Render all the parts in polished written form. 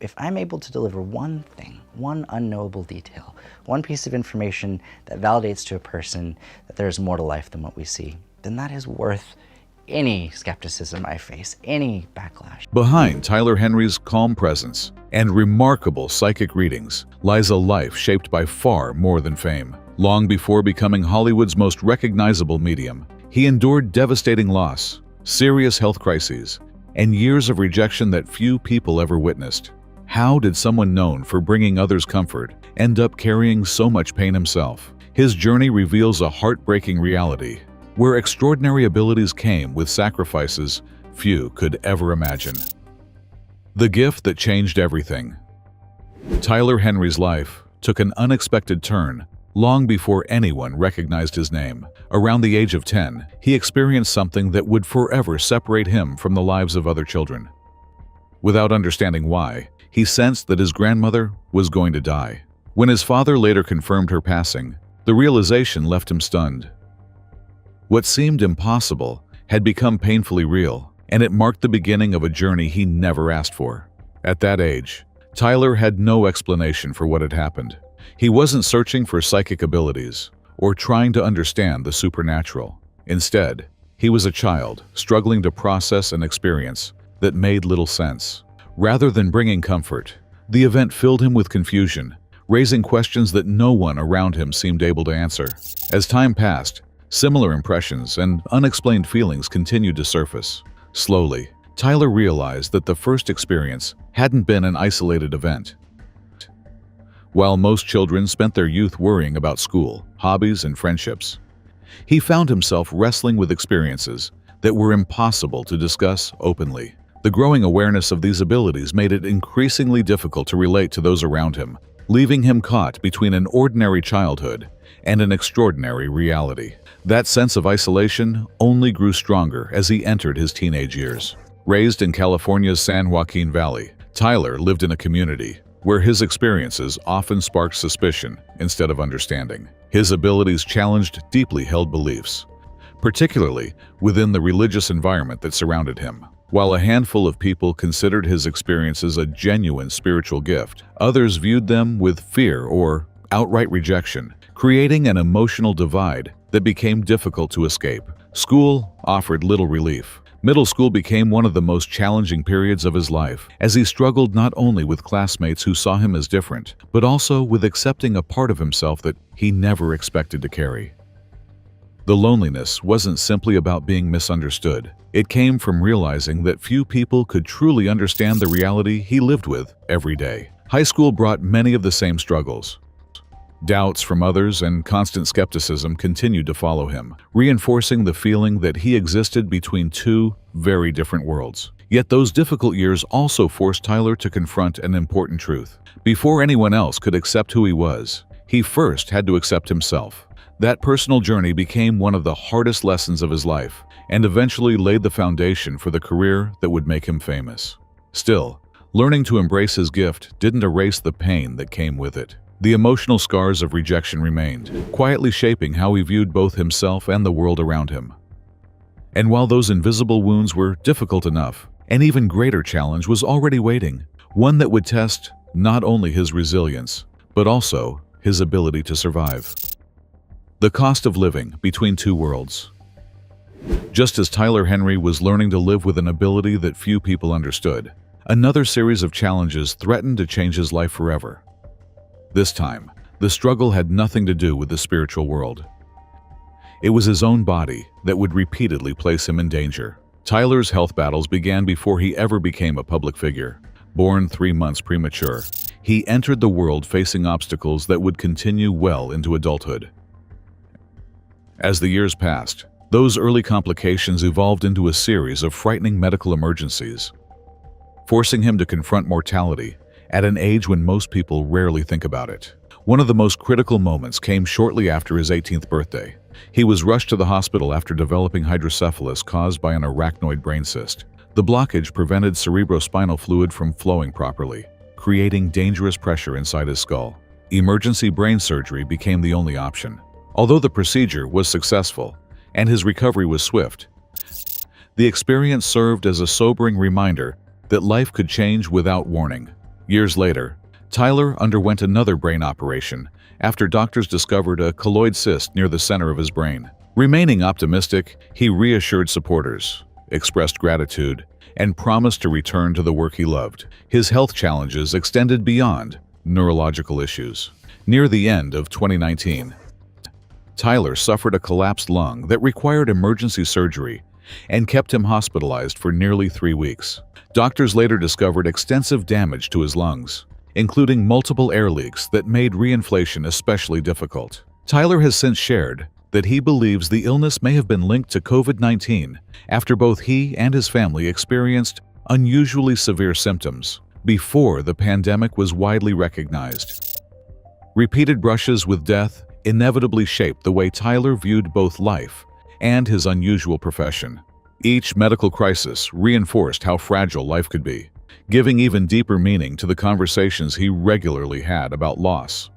if I'm able to deliver one thing, one unknowable detail, one piece of information that validates to a person that there is more to life than what we see, then that is worth any skepticism I face, any backlash. Behind Tyler Henry's calm presence and remarkable psychic readings lies a life shaped by far more than fame. Long before becoming Hollywood's most recognizable medium, he endured devastating loss, serious health crises, and years of rejection that few people ever witnessed. How did someone known for bringing others comfort end up carrying so much pain himself? His journey reveals a heartbreaking reality, where extraordinary abilities came with sacrifices few could ever imagine. The gift that changed everything. Tyler Henry's life took an unexpected turn long before anyone recognized his name. Around the age of 10, he experienced something that would forever separate him from the lives of other children. Without understanding why, he sensed that his grandmother was going to die. When his father later confirmed her passing, the realization left him stunned. What seemed impossible had become painfully real, and it marked the beginning of a journey he never asked for. At that age, Tyler had no explanation for what had happened. He wasn't searching for psychic abilities or trying to understand the supernatural. Instead, he was a child struggling to process an experience that made little sense. Rather than bringing comfort, the event filled him with confusion, raising questions that no one around him seemed able to answer. As time passed, similar impressions and unexplained feelings continued to surface. Slowly, Tyler realized that the first experience hadn't been an isolated event. While most children spent their youth worrying about school, hobbies, and friendships, he found himself wrestling with experiences that were impossible to discuss openly. The growing awareness of these abilities made it increasingly difficult to relate to those around him, leaving him caught between an ordinary childhood and an extraordinary reality. That sense of isolation only grew stronger as he entered his teenage years. Raised in California's San Joaquin Valley, Tyler lived in a community where his experiences often sparked suspicion instead of understanding. His abilities challenged deeply held beliefs, particularly within the religious environment that surrounded him. While a handful of people considered his experiences a genuine spiritual gift, others viewed them with fear or outright rejection, creating an emotional divide that became difficult to escape. School offered little relief. Middle school became one of the most challenging periods of his life, as he struggled not only with classmates who saw him as different, but also with accepting a part of himself that he never expected to carry. The loneliness wasn't simply about being misunderstood. It came from realizing that few people could truly understand the reality he lived with every day. High school brought many of the same struggles. Doubts from others and constant skepticism continued to follow him, reinforcing the feeling that he existed between two very different worlds. Yet those difficult years also forced Tyler to confront an important truth. Before anyone else could accept who he was, he first had to accept himself. That personal journey became one of the hardest lessons of his life, and eventually laid the foundation for the career that would make him famous. Still, learning to embrace his gift didn't erase the pain that came with it. The emotional scars of rejection remained, quietly shaping how he viewed both himself and the world around him. And while those invisible wounds were difficult enough, an even greater challenge was already waiting, one that would test not only his resilience, but also his ability to survive. The cost of living between two worlds. Just as Tyler Henry was learning to live with an ability that few people understood, another series of challenges threatened to change his life forever. This time, the struggle had nothing to do with the spiritual world. It was his own body that would repeatedly place him in danger. Tyler's health battles began before he ever became a public figure. Born 3 months premature, he entered the world facing obstacles that would continue well into adulthood. As the years passed, those early complications evolved into a series of frightening medical emergencies, forcing him to confront mortality at an age when most people rarely think about it. One of the most critical moments came shortly after his 18th birthday. He was rushed to the hospital after developing hydrocephalus caused by an arachnoid brain cyst. The blockage prevented cerebrospinal fluid from flowing properly, creating dangerous pressure inside his skull. Emergency brain surgery became the only option. Although the procedure was successful and his recovery was swift, the experience served as a sobering reminder that life could change without warning. Years later, Tyler underwent another brain operation after doctors discovered a keloid cyst near the center of his brain. Remaining optimistic, he reassured supporters, expressed gratitude, and promised to return to the work he loved. His health challenges extended beyond neurological issues. Near the end of 2019, Tyler suffered a collapsed lung that required emergency surgery and kept him hospitalized for nearly 3 weeks. Doctors later discovered extensive damage to his lungs, including multiple air leaks that made reinflation especially difficult. Tyler has since shared that he believes the illness may have been linked to COVID-19 after both he and his family experienced unusually severe symptoms before the pandemic was widely recognized. Repeated brushes with death inevitably shaped the way Tyler viewed both life and his unusual profession. Each medical crisis reinforced how fragile life could be, giving even deeper meaning to the conversations he regularly had about loss,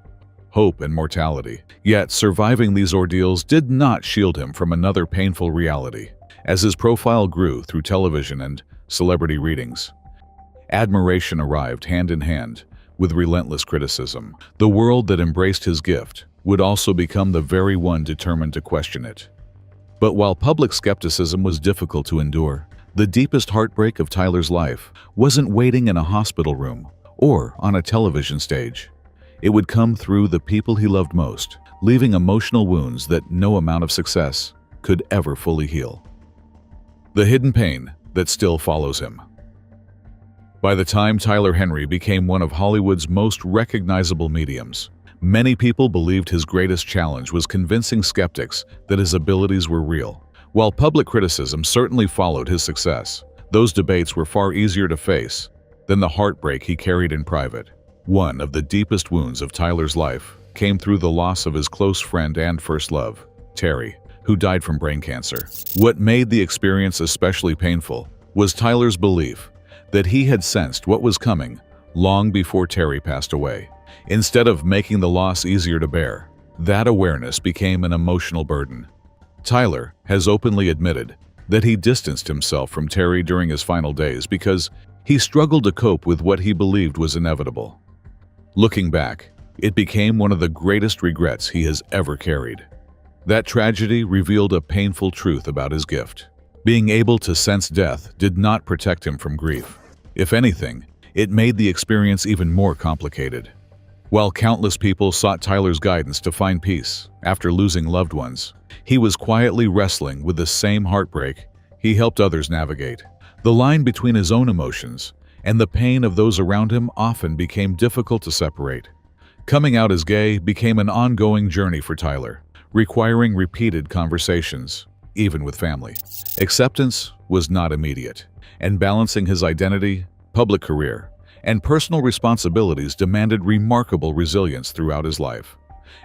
hope, and mortality. Yet, surviving these ordeals did not shield him from another painful reality. As his profile grew through television and celebrity readings, admiration arrived hand in hand with relentless criticism. The world that embraced his gift would also become the very one determined to question it. But while public skepticism was difficult to endure, the deepest heartbreak of Tyler's life wasn't waiting in a hospital room or on a television stage. It would come through the people he loved most, leaving emotional wounds that no amount of success could ever fully heal. The hidden pain that still follows him. By the time Tyler Henry became one of Hollywood's most recognizable mediums, many people believed his greatest challenge was convincing skeptics that his abilities were real. While public criticism certainly followed his success, those debates were far easier to face than the heartbreak he carried in private. One of the deepest wounds of Tyler's life came through the loss of his close friend and first love, Terry, who died from brain cancer. What made the experience especially painful was Tyler's belief that he had sensed what was coming long before Terry passed away. Instead of making the loss easier to bear, that awareness became an emotional burden. Tyler has openly admitted that he distanced himself from Terry during his final days because he struggled to cope with what he believed was inevitable. Looking back, it became one of the greatest regrets he has ever carried. That tragedy revealed a painful truth about his gift. Being able to sense death did not protect him from grief. If anything, it made the experience even more complicated. While countless people sought Tyler's guidance to find peace after losing loved ones, he was quietly wrestling with the same heartbreak he helped others navigate. The line between his own emotions and the pain of those around him often became difficult to separate. Coming out as gay became an ongoing journey for Tyler, requiring repeated conversations, even with family. Acceptance was not immediate, and balancing his identity, public career, and personal responsibilities demanded remarkable resilience throughout his life.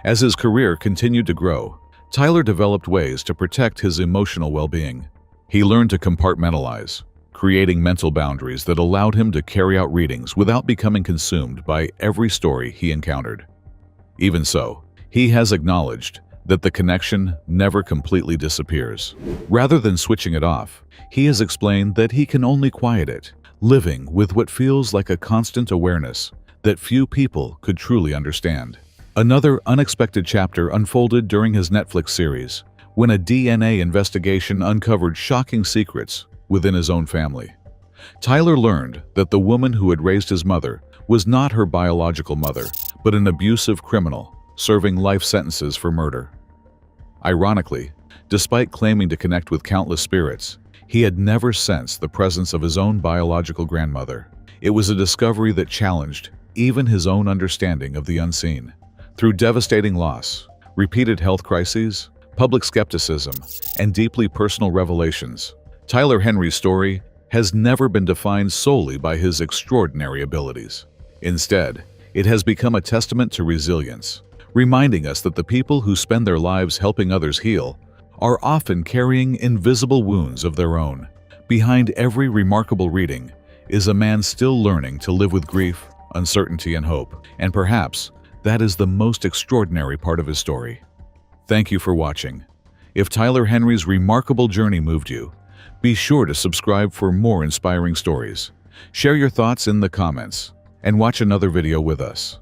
As his career continued to grow, Tyler developed ways to protect his emotional well-being. He learned to compartmentalize, creating mental boundaries that allowed him to carry out readings without becoming consumed by every story he encountered. Even so, he has acknowledged that the connection never completely disappears. Rather than switching it off, he has explained that he can only quiet it, living with what feels like a constant awareness that few people could truly understand. Another unexpected chapter unfolded during his Netflix series, when a DNA investigation uncovered shocking secrets within his own family. Tyler learned that the woman who had raised his mother was not her biological mother, but an abusive criminal serving life sentences for murder. Ironically, despite claiming to connect with countless spirits, he had never sensed the presence of his own biological grandmother. It was a discovery that challenged even his own understanding of the unseen. Through devastating loss, repeated health crises, public skepticism, and deeply personal revelations, Tyler Henry's story has never been defined solely by his extraordinary abilities. Instead, it has become a testament to resilience, reminding us that the people who spend their lives helping others heal are often carrying invisible wounds of their own. Behind every remarkable reading is a man still learning to live with grief, uncertainty, and hope, and perhaps that is the most extraordinary part of his story. Thank you for watching. If Tyler Henry's remarkable journey moved you, be sure to subscribe for more inspiring stories. Share your thoughts in the comments, and watch another video with us.